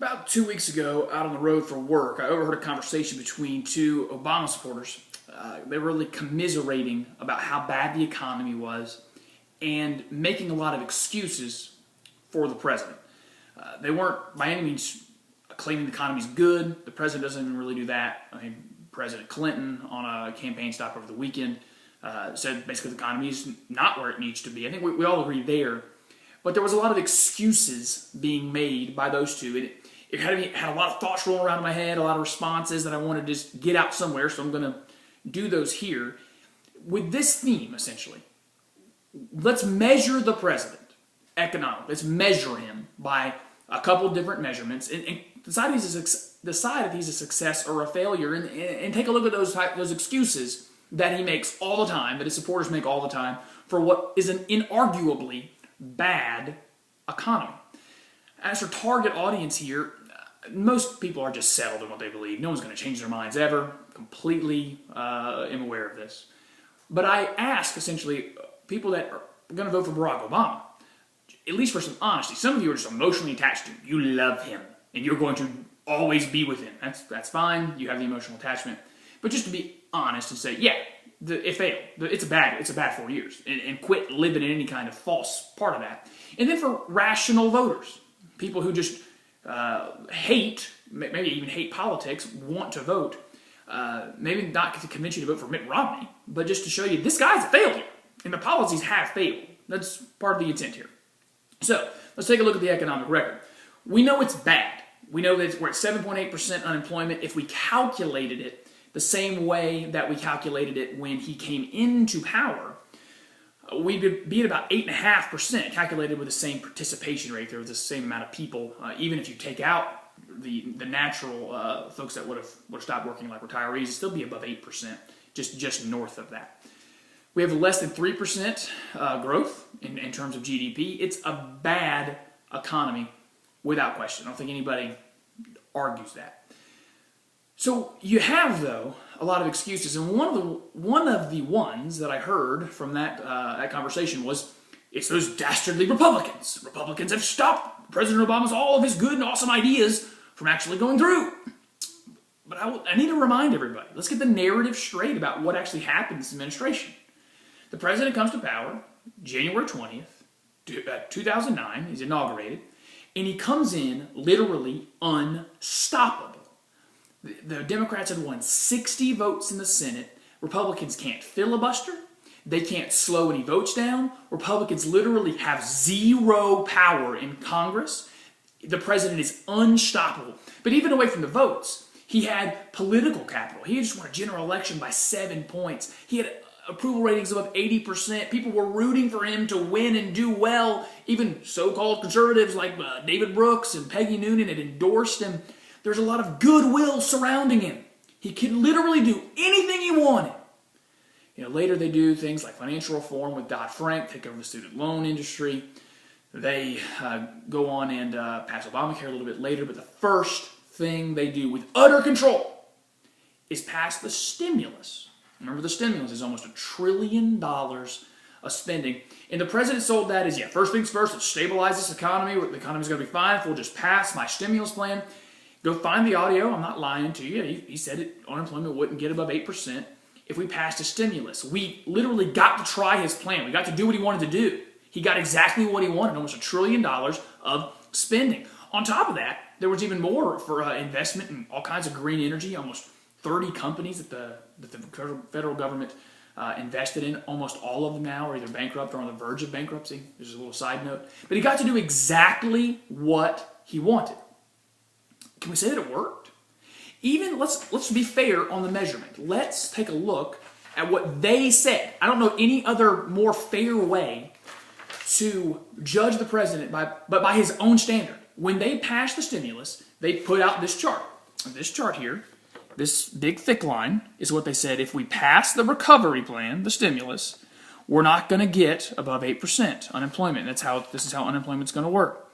About 2 weeks ago, out on the road for work, I overheard a conversation between two Obama supporters. They were really commiserating about how bad the economy was and making a lot of excuses for the president. They weren't by any means claiming the economy's good. The president doesn't even really do that. I mean, President Clinton, on a campaign stop over the weekend, said basically the economy is not where it needs to be. I think we all agree there. But there was a lot of excuses being made by those two. It had a lot of thoughts rolling around in my head, a lot of responses that I wanted to just get out somewhere, so I'm going to do those here. With this theme, essentially, let's measure the president economically. Let's measure him by a couple different measurements and decide if he's a success or a failure, and take a look at those excuses that he makes all the time, that his supporters make all the time, for what is an inarguably bad economy. As for target audience here, most people are just settled in what they believe. No one's going to change their minds ever. Completely am aware of this. But I ask, essentially, people that are going to vote for Barack Obama, at least for some honesty. Some of you are just emotionally attached to him. You love him, and you're going to always be with him. That's fine. You have the emotional attachment. But just to be honest and say, yeah, it failed. It's a bad 4 years. And quit living in any kind of false part of that. And then for rational voters, people who just hate, maybe even hate politics, want to vote, maybe not to convince you to vote for Mitt Romney, but just to show you this guy's a failure, and the policies have failed. That's part of the intent here. So let's take a look at the economic record. We know it's bad. We know that we're at 7.8% unemployment. If we calculated it the same way that we calculated it when he came into power, we'd be at about 8.5%, calculated with the same participation rate. There was the same amount of people, even if you take out the natural folks that would have stopped working, like retirees, it'd still be above 8%, just north of that. We have less than 3% growth in terms of GDP. It's a bad economy, without question. I don't think anybody argues that. So you have, though, a lot of excuses, and one of the ones that I heard from that conversation was, it's those dastardly Republicans. Republicans have stopped President Obama's all of his good and awesome ideas from actually going through. But I need to remind everybody, let's get the narrative straight about what actually happened in this administration. The president comes to power January 20th, 2009. He's inaugurated, and he comes in literally unstoppable. The Democrats had won 60 votes in the Senate. Republicans can't filibuster. They can't slow any votes down. Republicans literally have zero power in Congress. The president is unstoppable. But even away from the votes, he had political capital. He just won a general election by 7 points. He had approval ratings above 80%. People were rooting for him to win and do well. Even so-called conservatives like David Brooks and Peggy Noonan had endorsed him. There's a lot of goodwill surrounding him. He could literally do anything he wanted. Later they do things like financial reform with Dodd-Frank, take over the student loan industry. They go on and pass Obamacare a little bit later, but the first thing they do with utter control is pass the stimulus. Remember, the stimulus is almost $1 trillion of spending. And the president sold that as, first things first, let's stabilize this economy. The economy's going to be fine if we'll just pass my stimulus plan. Go find the audio. I'm not lying to you. He said unemployment wouldn't get above 8% if we passed a stimulus. We literally got to try his plan. We got to do what he wanted to do. He got exactly what he wanted, almost $1 trillion of spending. On top of that, there was even more for investment in all kinds of green energy, almost 30 companies that the federal government invested in. Almost all of them now are either bankrupt or on the verge of bankruptcy. There's a little side note. But he got to do exactly what he wanted. Can we say that it worked? Even, let's be fair on the measurement. Let's take a look at what they said. I don't know any other more fair way to judge the president but by his own standard. When they passed the stimulus, they put out this chart. This chart here, this big thick line, is what they said. If we pass the recovery plan, the stimulus, we're not going to get above 8% unemployment. This is how unemployment's going to work.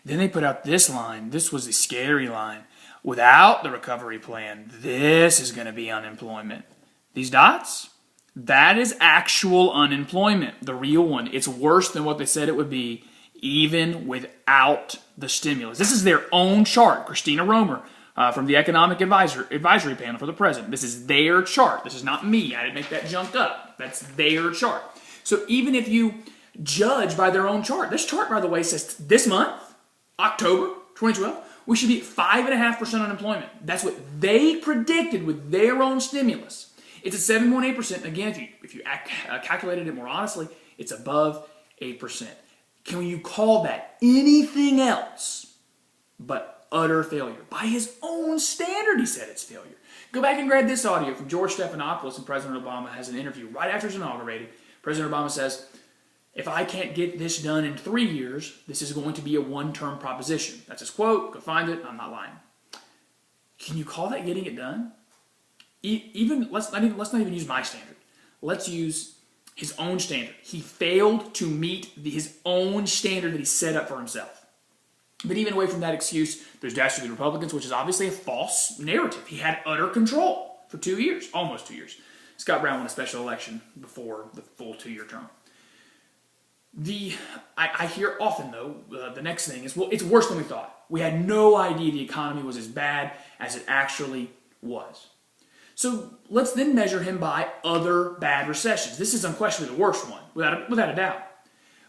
Then they put out this line. This was the scary line. Without the recovery plan, this is going to be unemployment. These dots, that is actual unemployment, the real one. It's worse than what they said it would be, even without the stimulus. This is their own chart. Christina Romer from the Economic Advisory Panel for the President. This is their chart. This is not me. I didn't make that junk up. That's their chart. So even if you judge by their own chart, this chart, by the way, says this month, October 2012, we should be at 5.5% unemployment. That's what they predicted with their own stimulus. It's at 7.8%. Again, if you calculated it more honestly, it's above 8%. Can you call that anything else but utter failure? By his own standard, he said it's failure. Go back and grab this audio from George Stephanopoulos, and President Obama has an interview right after he's inaugurated. President Obama says, if I can't get this done in 3 years, this is going to be a one-term proposition. That's his quote. Go find it. I'm not lying. Can you call that getting it done? Let's not even use my standard. Let's use his own standard. He failed to meet his own standard that he set up for himself. But even away from that excuse, there's dastardly Republicans, which is obviously a false narrative. He had utter control for 2 years, almost 2 years. Scott Brown won a special election before the full 2-year term. I hear often, though, the next thing is, well, it's worse than we thought. We had no idea the economy was as bad as it actually was. So let's then measure him by other bad recessions. This is unquestionably the worst one, without a doubt.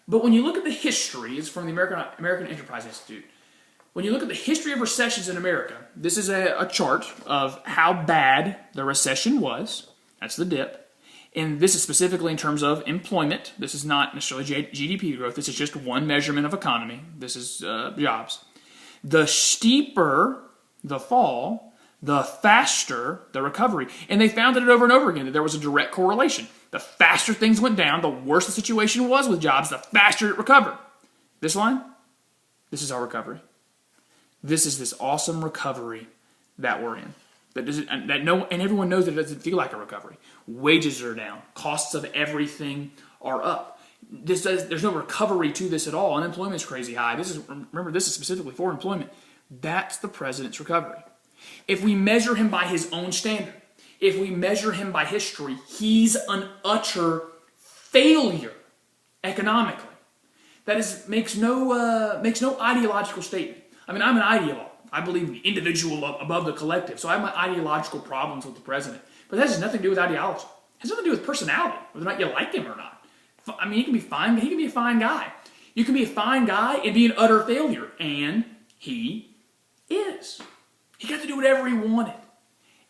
But when you look at the history, it's from the American Enterprise Institute. When you look at the history of recessions in America, this is a chart of how bad the recession was. That's the dip. And this is specifically in terms of employment. This is not necessarily GDP growth. This is just one measurement of economy. This is jobs. The steeper the fall, the faster the recovery. And they found it over and over again that there was a direct correlation. The faster things went down, the worse the situation was with jobs, the faster it recovered. This line, this is our recovery. This is this awesome recovery that we're in. And everyone knows that it doesn't feel like a recovery. Wages are down. Costs of everything are up. There's no recovery to this at all. Unemployment is crazy high. Remember, this is specifically for employment. That's the president's recovery. If we measure him by his own standard, if we measure him by history, he's an utter failure economically. That makes no ideological statement. I mean, I'm an ideologue. I believe the individual above the collective. So I have my ideological problems with the president. But that has nothing to do with ideology. It has nothing to do with personality, whether or not you like him or not. I mean, he can be fine. He can be a fine guy. You can be a fine guy and be an utter failure. And he is. He got to do whatever he wanted.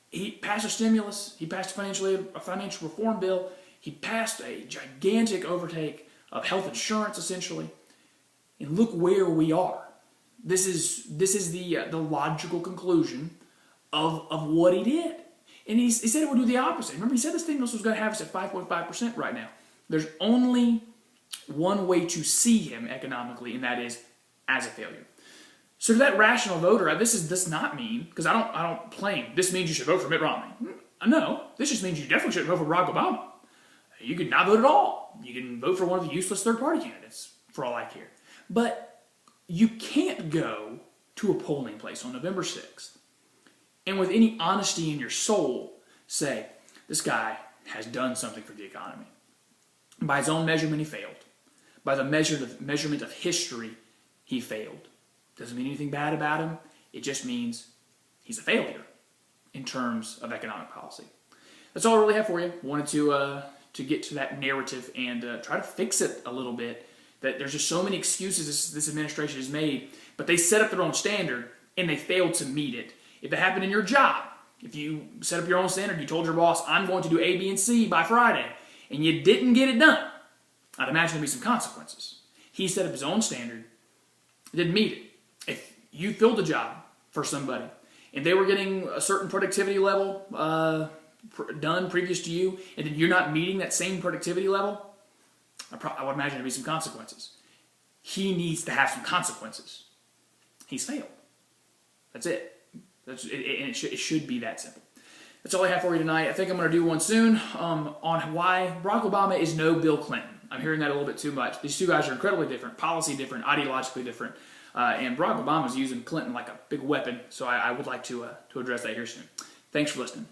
He passed a stimulus. He passed a financial reform bill. He passed a gigantic overtake of health insurance, essentially. And look where we are. This is the logical conclusion of what he did. And he said it would do the opposite. Remember, he said the stimulus was going to have us at 5.5% right now. There's only one way to see him economically, and that is as a failure. So to that rational voter, this does not mean, because I don't claim this means you should vote for Mitt Romney. No, this just means you definitely shouldn't vote for Barack Obama. You could not vote at all. You can vote for one of the useless third-party candidates, for all I care. But you can't go to a polling place on November 6th and with any honesty in your soul say, this guy has done something for the economy. By his own measurement, he failed. By the measurement of history, he failed. Doesn't mean anything bad about him. It just means he's a failure in terms of economic policy. That's all I really have for you. Wanted to get to that narrative and try to fix it a little bit. That there's just so many excuses this administration has made, but they set up their own standard and they failed to meet it. If it happened in your job, if you set up your own standard, you told your boss, I'm going to do A, B, and C by Friday, and you didn't get it done, I'd imagine there'd be some consequences. He set up his own standard, didn't meet it. If you filled a job for somebody and they were getting a certain productivity level done previous to you, and then you're not meeting that same productivity level, I would imagine there'd be some consequences. He needs to have some consequences. He's failed. That's it. It should be that simple. That's all I have for you tonight. I think I'm going to do one soon on why Barack Obama is no Bill Clinton. I'm hearing that a little bit too much. These two guys are incredibly different, policy different, ideologically different, and Barack Obama is using Clinton like a big weapon, so I would like to address that here soon. Thanks for listening.